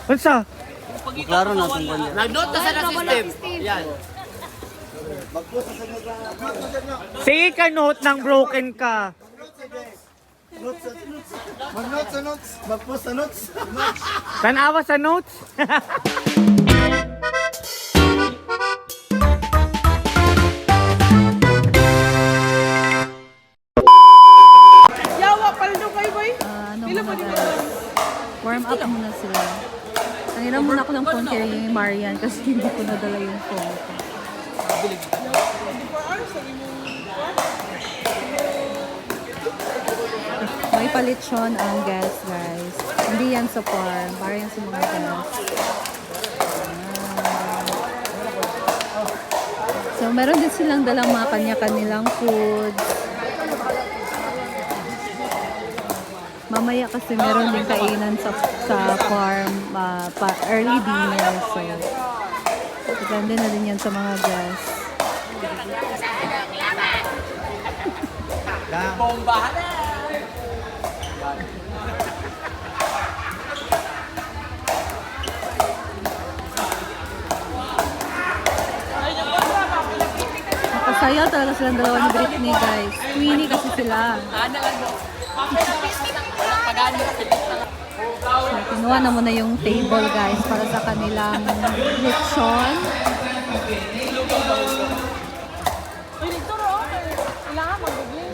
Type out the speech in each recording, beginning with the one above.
Unsa? Klaro na itong kanya. Nag-note na sa system. Yan. Sige ka note ng broken ka. Mag-notes sa notes. Mag-post sa notes. Tanawa sa notes. Yawa pala daw kayo, boy. Ano muna guys, warm up muna sila. Nangiram muna ako ng phone kay Marian kasi hindi ko nadala yung phone ko. 24 hours, sabi mo. May palitsyon ang guest guys. Hindi yan sa farm, para yan sa mga guest. So meron din silang dalang mga kanya-kanilang foods. Mamaya kasi meron din kainan sa farm, early dinner. So, depende na din yan sa mga guests. Bombahan na! Nakasaya talaga silang dalawa ni Britney guys. Queenie kasi sila. Ano lang mo? Pagano kasi So, kinuha na muna yung table guys para sa kanilang lechon. Uy, dito ro. Kailangan mag-google.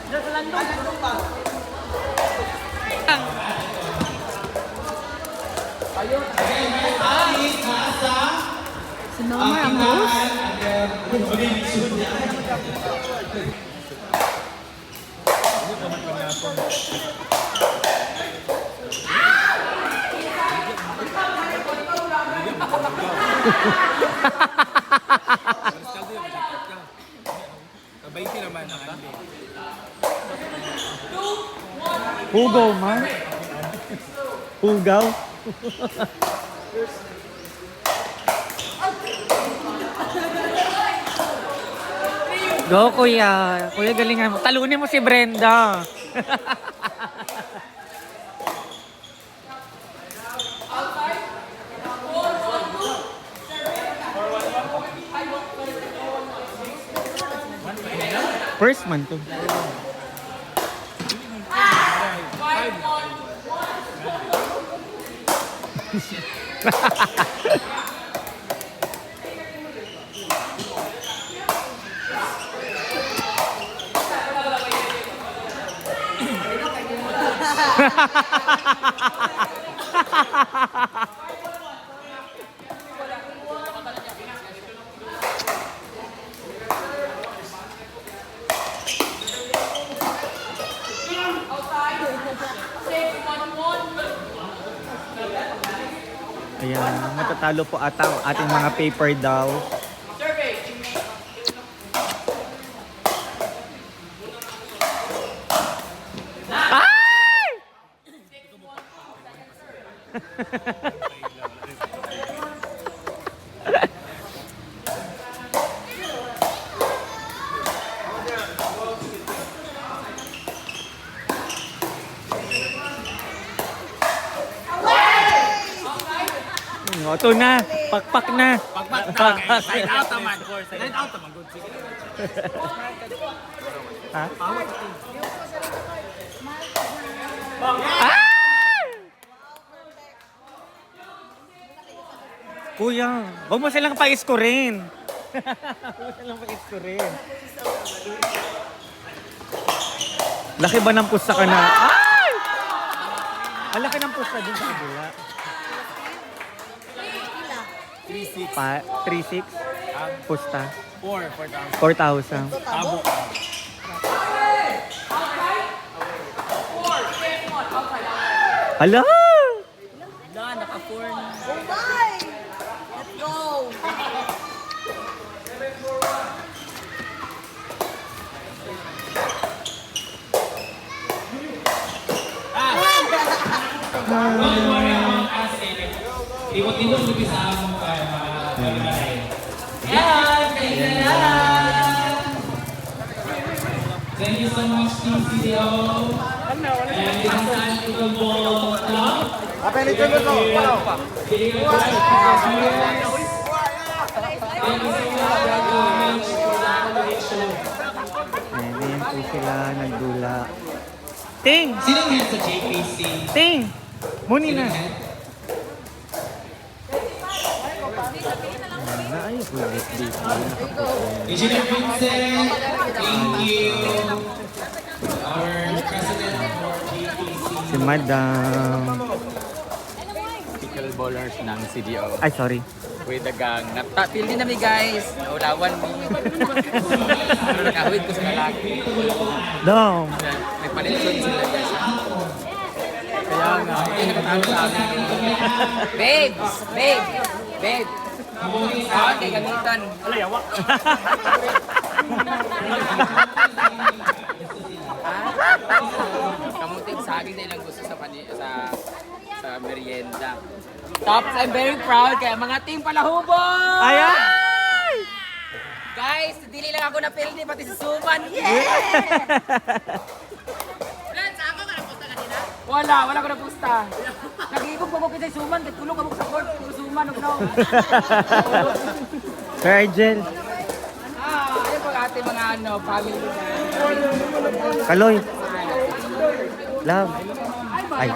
Dito lang doon. Si Melmar ang host. Hugaw man. Hugaw. Go kuya. Kuya galingan mo. Talunin mo si Brenda. First man to. Ayan, matatalo po ata ang ating mga paper daw. Ay! Ito na, pakpak na. Pagpat na. Sign out naman. Sign out naman. Good. Sige. Ha? Ay! Kuya, huwag mo silang pa-iskurin. Huwag mo silang pa-iskurin. Laki ba ng pusta ka na? Ay! Ang laki ng pusta din sa kabila. 3-6. 3-6? Pusta? 4,000. 4,000. Tabo. Hala! Wala, naka-4 na. Let's go! Iwat-iwat lebih sa among kaya Thank you so much, Team CDO. And Libisan Football Club. Apelito mo to. Thank you so much, guys, for the collaboration. Ayan po sila nagdula. Ting! Sinong head sa JPC? Ting! Muni na. Sinong head? Ayos po dito. Engineer Vincent, thank you. Our president for JPC. Si Madam. Ballers ng CDO. Ay, sorry. With the gang. Napil din namin guys. Ulawan mo. Pero nakahawid ko sa lalaki. Dong! Nagpalitson sila guys. Kaya nga. Hindi nakatalo sa akin. Babes! Babe! Babe! Okay, gamitan. Alayawak. Kamuting saging na ilang gusto sa merienda. Tops, I'm very proud kaya mga team Palahubog! Ayan! Guys, dili lang ako napildi, pati si Suman. Yeah! Friends, ako ka napusta kanina? Wala ko napusta. Nag-iikog po ko kay Suman, kaya tulong ako sa court, puro Suman, no? Virgil. Ayun po ating mga family. Kaloy. Love. Ay.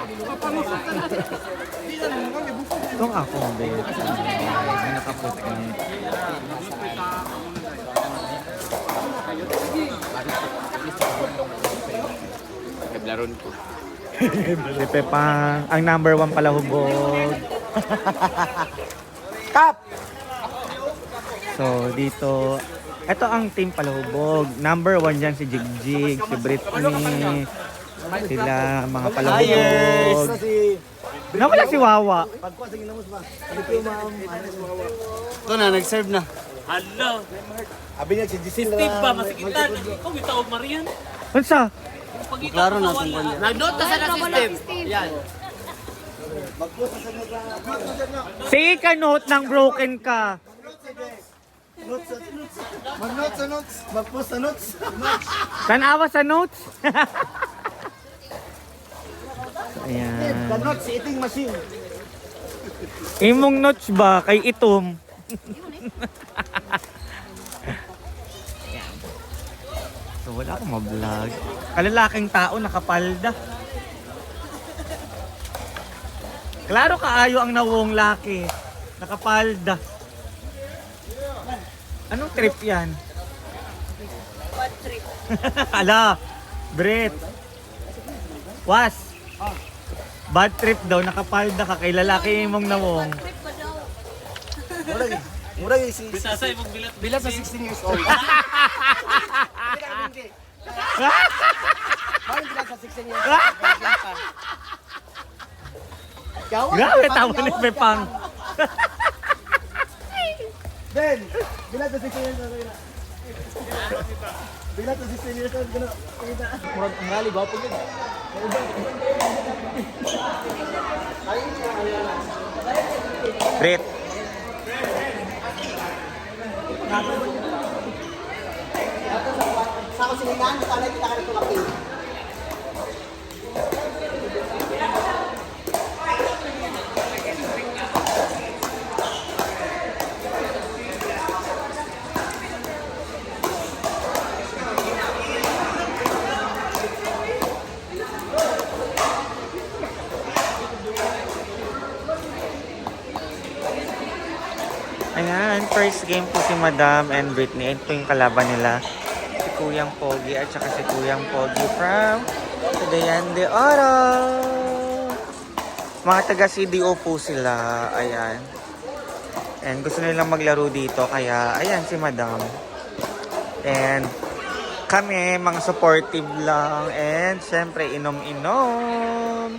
Itong akong bet. May nakapost ka. Naglaron ko. Si Pepang. Ang number 1 pala hubog. Top! So, dito. Ito ang team palahubog. Number 1 dyan si Jigjig, si Britney. Sila, mga palahubog. Nawala si Wawa. Ito na, nag-serve na. Hello! Abi niya si Giselle. Steve ba? Masikitan. Ikaw, itaog Marian. Unsa? Klaro na itong kanya. Nag-note na sa system. Yan. Sige ka note ng broken ka. Mag-notes sa notes. Mag-post sa notes. Tanawa sa notes. Ayan. The notes, eating machine. Imong notes ba kay itom? Ayan. So wala akong ma-vlog. Kalalaking tao nakapalda. Klaro kaayo ang nawong laki. Nakapalda. Anong trip yan? Bad trip. Ala, Brit. Was. Bad trip daw, nakapalda ka kay lalaki mong nawong. Trip ba daw? Murag si Sasay mong bilat. bilang sa 16 years old. Bakit bilang sa 16 years old? Grabe, tawa ni Pepang. Ben, bilang sa 16 years old. Bilang sa 16 years old. Murag ang rally, gwapo yun. Brit. Sa ako siningan, sana kita ka nito laki. Ayan, first game po si Madam and Britney. Ito yung kalaban nila. Si Kuyang Pogi at saka si Kuyang Pogi from Cagayan de Oro. Mga taga CDO po sila. Ayan. And gusto nilang maglaro dito. Kaya, ayan si Madam. And kami, mga supportive lang. And syempre, inom-inom.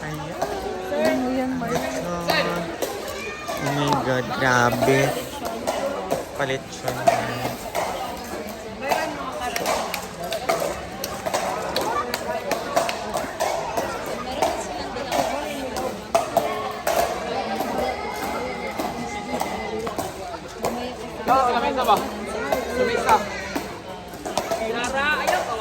Ayan. Ano yan, Mark? Oh my God, grabe. Palit siya. Kamisa ba? Kamisa. Lara, ayaw ka.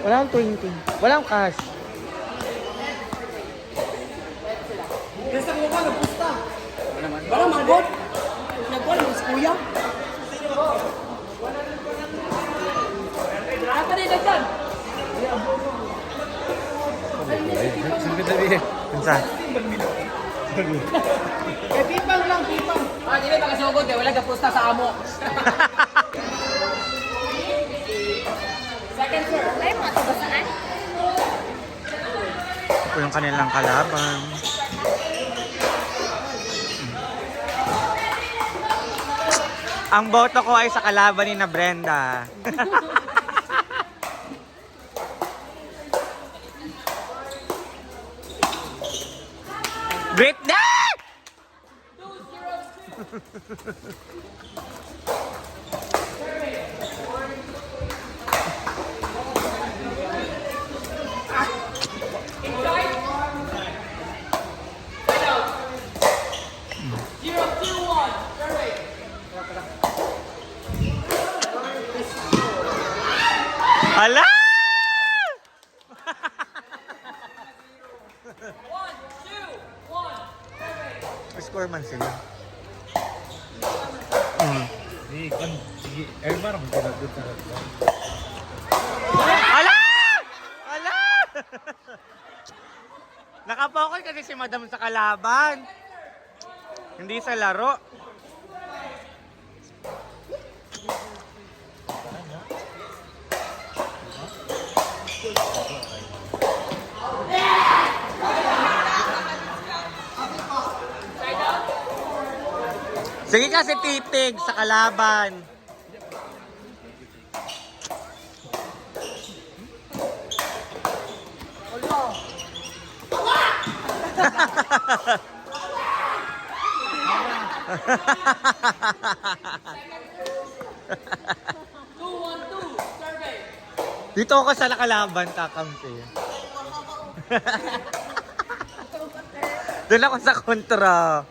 Walang 20. Walang cash. Kesa ko ka, nagpusta. Wala manggod. Nagkuhan mo si kuya. Apa din dyan? Pinsan. Eh, pipang lang, pipang. Ah, hindi ba kasi ugod eh. Wala kapusta sa amo. Second sir. Ay, mga tabasaan. Ito yung kanilang kalaban. Ang boto ko ay sa kalaban ni na Brenda. Britney! Hala! Score man sila. Hala! Hala! Nakapokus kasi si Madam sa kalaban. Hindi sa laro. Sige kasi titig sa kalaban. Dito ako sa nakalaban kakampi. Doon ako sa kontra.